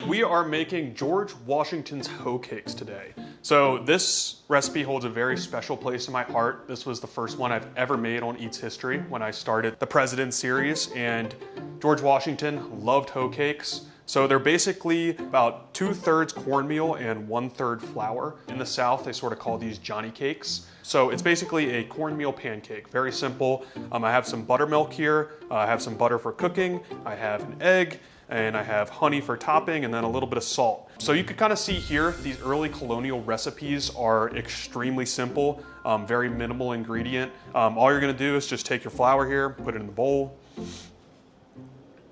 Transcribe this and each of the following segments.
We are making George Washington's hoe cakes today. So this recipe holds a very special place in my heart. This was the first one I've ever made on Eats History when I started the President series, and George Washington loved hoe cakes. So they're basically about 2/3 cornmeal and 1/3 flour. In the South, they sort of call these Johnny cakes. So it's basically a cornmeal pancake, very simple. I have some buttermilk here, I have some butter for cooking, I have an egg, and I have honey for topping, and then a little bit of salt. So you can kind of see here, these early colonial recipes are extremely simple, very minimal ingredient. All you're gonna do is just take your flour here, put it in the bowl,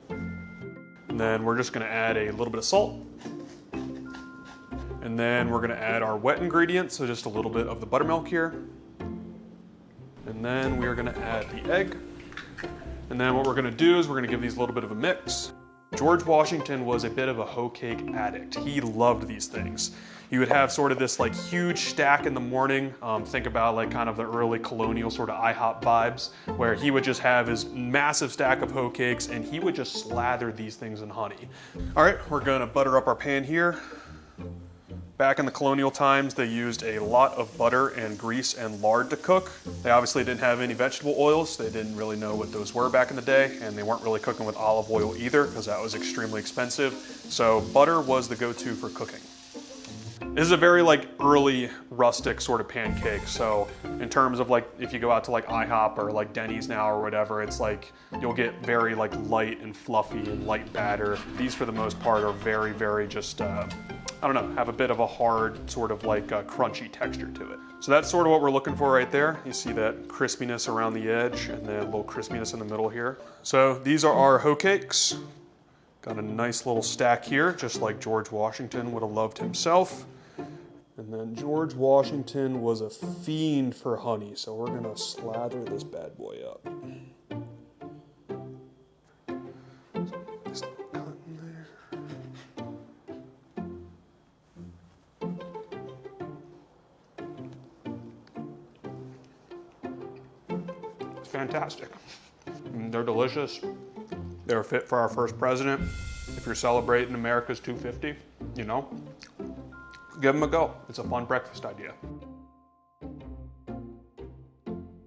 and then we're just gonna add a little bit of salt. And then we're gonna add our wet ingredients, so just a little bit of the buttermilk here. And then we are gonna add the egg. And then what we're gonna do is we're gonna give these a little bit of a mix. George Washington was a bit of a hoe cake addict. He loved these things. He would have sort of this like huge stack in the morning. Think about like kind of the early colonial sort of IHOP vibes, where he would just have his massive stack of hoe cakes and he would just slather these things in honey. All right, we're gonna butter up our pan here. Back in the colonial times, they used a lot of butter and grease and lard to cook. They obviously didn't have any vegetable oils. They didn't really know what those were back in the day, and they weren't really cooking with olive oil either, because that was extremely expensive. So butter was the go-to for cooking. This is a very like early rustic sort of pancake. So in terms of like, if you go out to like IHOP or like Denny's now or whatever, it's like, you'll get very like light and fluffy and light batter. These for the most part are very, very just, I don't know, have a bit of a hard sort of like crunchy texture to it. So that's sort of what we're looking for right there. You see that crispiness around the edge and then a little crispiness in the middle here. So these are our hoe cakes. Got a nice little stack here, just like George Washington would have loved himself. And then George Washington was a fiend for honey, so we're gonna slather this bad boy up. Just a little cut in there. It's fantastic. They're delicious. They're fit for our first president. If you're celebrating America's 250, you know, give them a go. It's a fun breakfast idea.